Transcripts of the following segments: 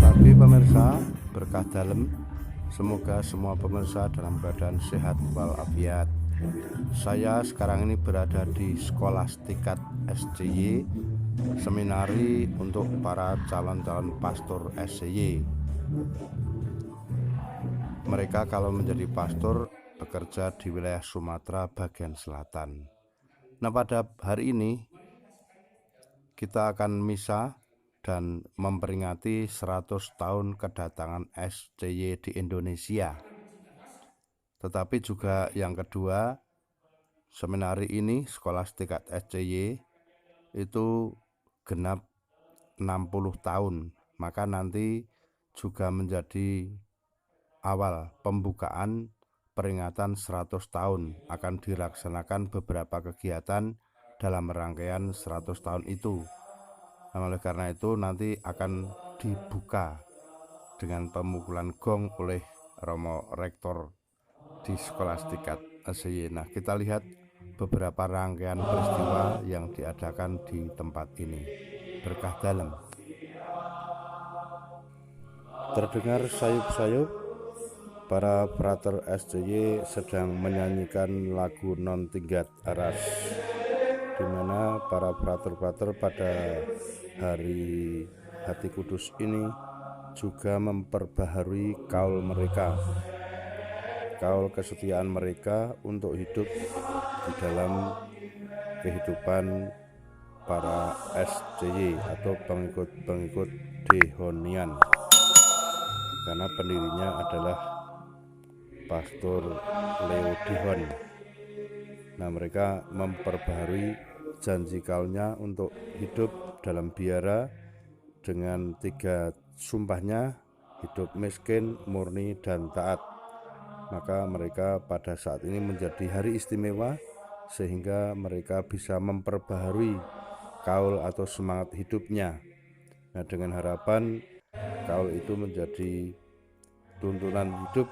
Tapi pemirsa, berkah dalam, semoga semua pemirsa dalam keadaan sehat walafiat. Saya sekarang ini berada di Skolastikat SCY, seminari untuk para calon-calon pastor SCY. Mereka kalau menjadi pastor bekerja di wilayah Sumatera bagian selatan. Nah, pada hari ini kita akan misa dan memperingati 100 tahun kedatangan SCY di Indonesia. Tetapi juga yang kedua, seminari ini Skolastikat SCY itu genap 60 tahun. Maka nanti juga menjadi awal pembukaan peringatan 100 tahun. Akan dilaksanakan beberapa kegiatan dalam rangkaian 100 tahun itu. Nah, oleh karena itu nanti akan dibuka dengan pemukulan gong oleh Romo Rektor di Skolastikat SCY. Nah, kita lihat beberapa rangkaian peristiwa yang diadakan di tempat ini. Berkah dalam. Terdengar sayup-sayup, para frater SCY sedang menyanyikan lagu Non Tinggat Aras, di mana para frater-frater pada hari Hati Kudus ini juga memperbaharui kaul mereka, kaul kesetiaan mereka untuk hidup di dalam kehidupan para SCY atau pengikut-pengikut Dehonian, karena pendirinya adalah Pastor Leo Dehon. Nah, mereka memperbaharui janji kaulnya untuk hidup dalam biara dengan 3 sumpahnya: hidup miskin, murni, dan taat. Maka mereka pada saat ini menjadi hari istimewa sehingga mereka bisa memperbaharui kaul atau semangat hidupnya. Nah, dengan harapan kaul itu menjadi tuntunan hidup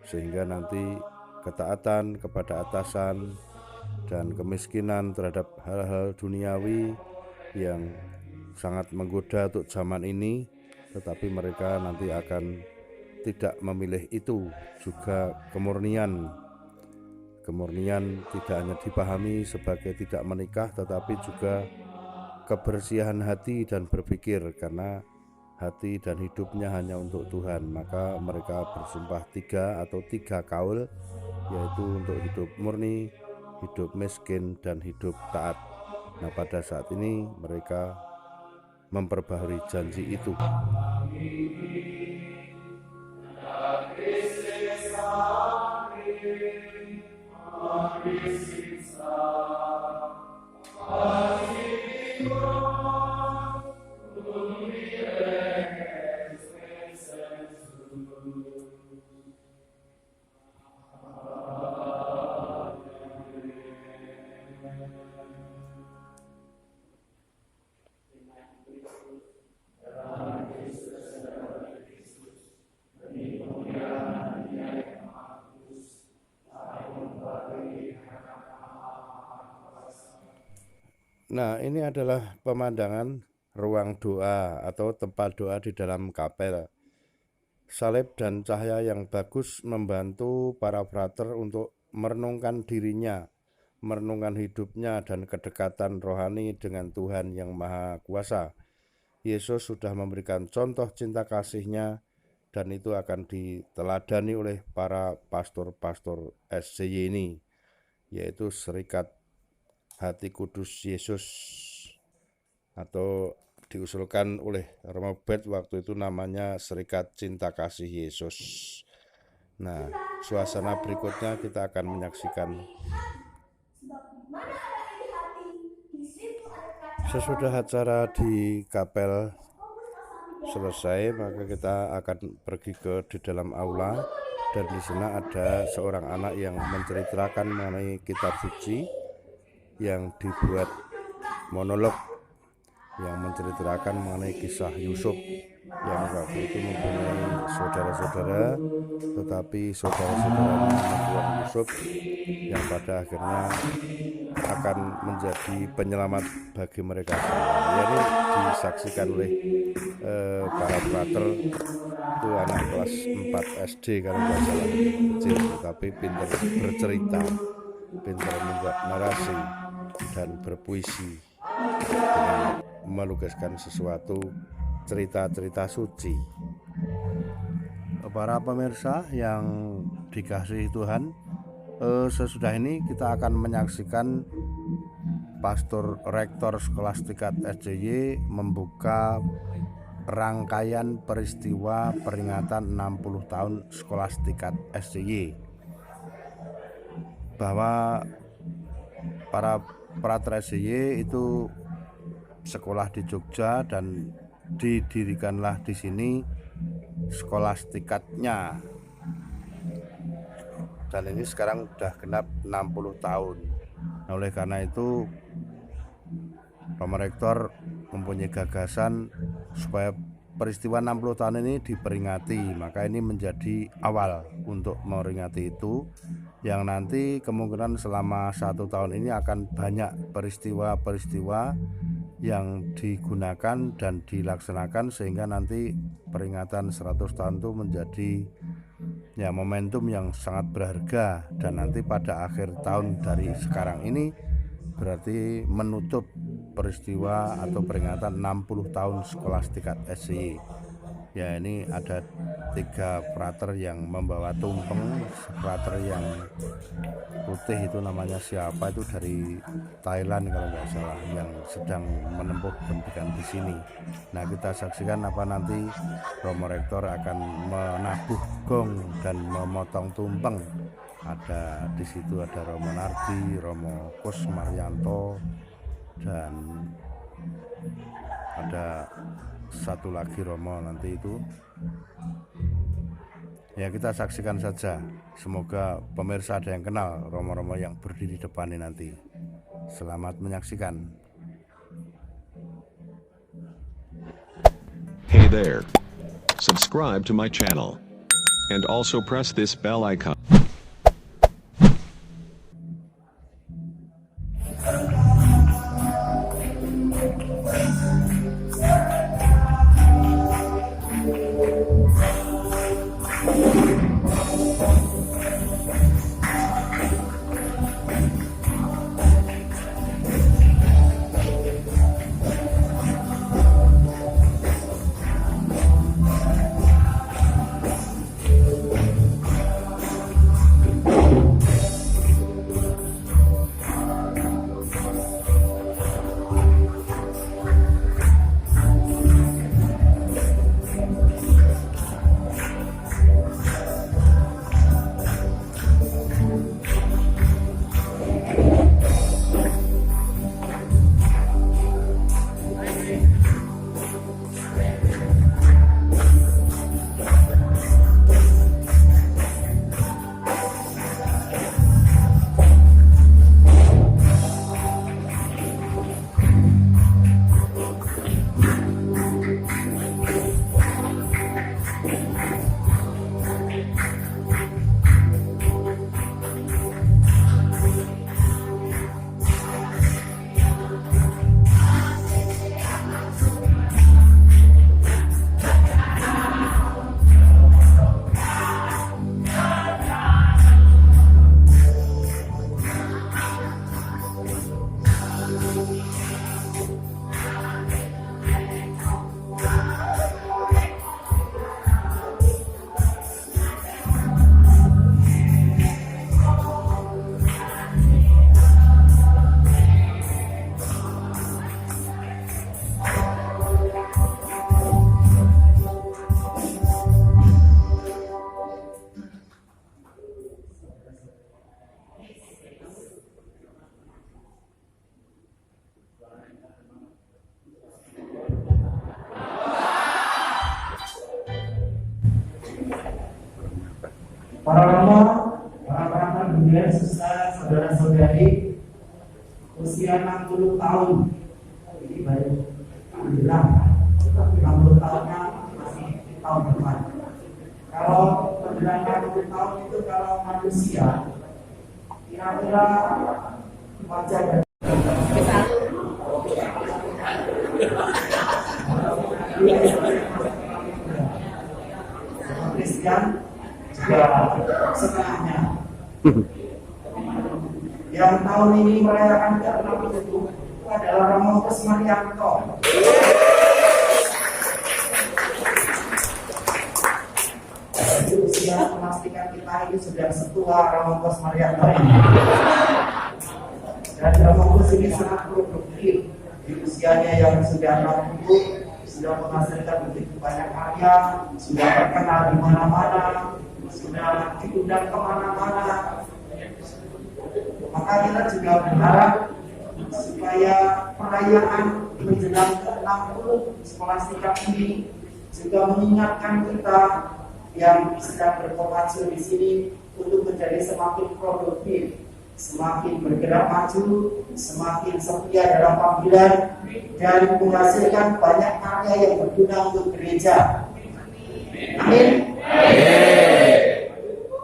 sehingga nanti ketaatan kepada atasan dan kemiskinan terhadap hal-hal duniawi yang sangat menggoda untuk zaman ini, tetapi mereka nanti akan tidak memilih itu. Juga kemurnian tidak hanya dipahami sebagai tidak menikah, tetapi juga kebersihan hati dan berpikir, karena hati dan hidupnya hanya untuk Tuhan. Maka mereka bersumpah 3 kaul, yaitu untuk hidup murni, hidup miskin, dan hidup taat. Nah, pada saat ini mereka memperbaharui janji itu. Nah, ini adalah pemandangan ruang doa atau tempat doa di dalam kapel. Salib dan cahaya yang bagus membantu para frater untuk merenungkan dirinya, merenungkan hidupnya dan kedekatan rohani dengan Tuhan yang Maha Kuasa. Yesus sudah memberikan contoh cinta kasih-Nya, dan itu akan diteladani oleh para pastor-pastor SCY ini, yaitu Serikat Hati Kudus Yesus, atau diusulkan oleh Romo Bet waktu itu namanya Serikat Cinta Kasih Yesus. Nah, suasana berikutnya kita akan menyaksikan. Sesudah acara di kapel selesai, maka kita akan pergi ke di dalam aula, dan di sana ada seorang anak yang menceritakan mengenai kitab suci, yang dibuat monolog yang menceritakan mengenai kisah Yusuf yang waktu itu mempunyai saudara-saudara, tetapi saudara-saudaranya membuang Yusuf, yang pada akhirnya akan menjadi penyelamat bagi mereka semua. Jadi di disaksikan oleh para frater itu anak kelas 4 SD kalau nggak salah, kecil tapi pintar bercerita, pintar membuat narasi dan berpuisi dengan melukiskan sesuatu cerita-cerita suci. Para pemirsa yang dikasihi Tuhan, sesudah ini kita akan menyaksikan Pastor Rektor Skolastikat SJY membuka rangkaian peristiwa peringatan 60 tahun Skolastikat SJY, bahwa para frater SJY itu sekolah di Jogja dan didirikanlah di sini Skolastikatnya, dan ini sekarang sudah genap 60 tahun. Nah, oleh karena itu Romo Rektor mempunyai gagasan supaya peristiwa 60 tahun ini diperingati, maka ini menjadi awal untuk memperingati itu, yang nanti kemungkinan selama 1 tahun ini akan banyak peristiwa-peristiwa yang digunakan dan dilaksanakan, sehingga nanti peringatan 100 tahun itu menjadi ya momentum yang sangat berharga. Dan nanti pada akhir tahun dari sekarang ini berarti menutup peristiwa atau peringatan 60 tahun Skolastikat SJY. Ya, ini ada 3 frater yang membawa tumpeng. Frater yang putih itu namanya siapa, itu dari Thailand kalau nggak salah, yang sedang menempuh pendidikan di sini. Nah, kita saksikan apa nanti Romo Rektor akan menabuh gong dan memotong tumpeng. Ada di situ ada Romo Nardi, Romo Kus Maryanto, dan ada satu lagi Romo nanti itu. Ya, kita saksikan saja. Semoga pemirsa ada yang kenal Romo-Romo yang berdiri depan ini nanti. Selamat menyaksikan. Hey there. Subscribe to my channel. And also press this bell icon. Para Romo, para perangkat dunia, saudara-saudari, usia 60 tahun, ini baru alhamdulillah 60 tahunnya masih di tahun depan. Kalau perjalanan 60 tahun itu kalau manusia, kira-kira wajah dan Kristen juga setengahnya. Yang tahun ini merayakan ke-60 itu adalah Romo Kusmarianto. Usia memastikan kita ini sudah setua Romo Kusmarianto ini. Dan Romo Kus ini sangat produktif di usianya yang sudah 60, sudah menghasilkan begitu banyak karya, sudah terkenal di mana-mana, sudah diundang kemana-mana. Maka kita juga berharap supaya perayaan menjelang ke-60 Skolastika ini juga mengingatkan kita yang sedang berkomunikasi di sini untuk menjadi semakin produktif, semakin bergerak maju, semakin setia dalam panggilan, dan menghasilkan banyak karya yang berguna untuk gereja. Amin.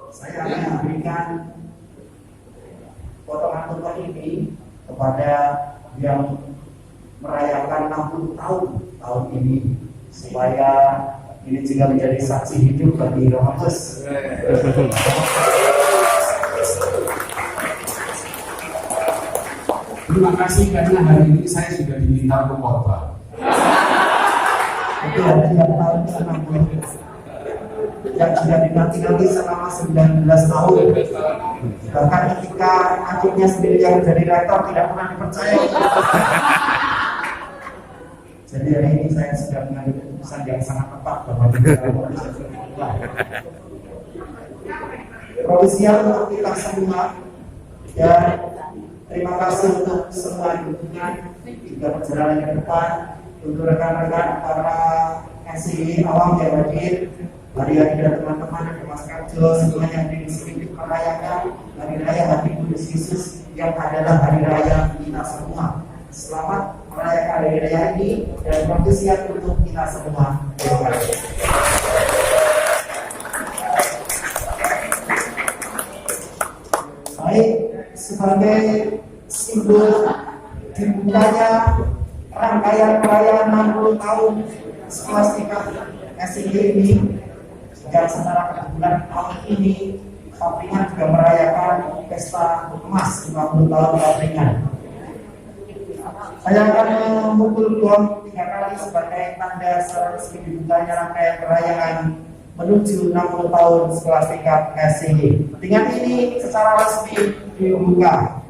Saya akan memberikan potongan-potongan ini kepada yang merayakan 60 tahun ini, supaya ini juga menjadi saksi hidup bagi Romo Kus. Terima kasih karena hari ini saya sudah diminta untuk khotbah. Itu yang tahun 60 yang sudah dinanti-nanti selama 19 tahun. Bahkan ketika akhirnya sendiri yang menjadi rektor tidak pernah dipercaya. Jadi hari ini saya sudah mengambil keputusan yang sangat tepat bahwa provisial untuk kita semua, dan terima kasih untuk semua dukungan juga perjalanan ke depan untuk rekan-rekan para SI awam yang hadir, hari-hari dan teman-teman dari Mas Karjo, semua yang di sini merayakan hari raya Hari Kudus Yesus yang adalah hari raya kita semua. Selamat merayakan hari raya ini dan provisial untuk kita semua. Terima kasih. Baik, sebagai simbol dibukanya rangkaian perayaan 60 tahun Skolastika SIG ini, dan secara kebetulan tahun ini Papringan juga merayakan pesta emas 50 tahun Papringan. Saya akan memukul gong 3 kali sebagai tanda secara resmi dibukanya rangkaian perayaan menuju 60 tahun Skolastika SIG. Dengan ini secara resmi dibuka.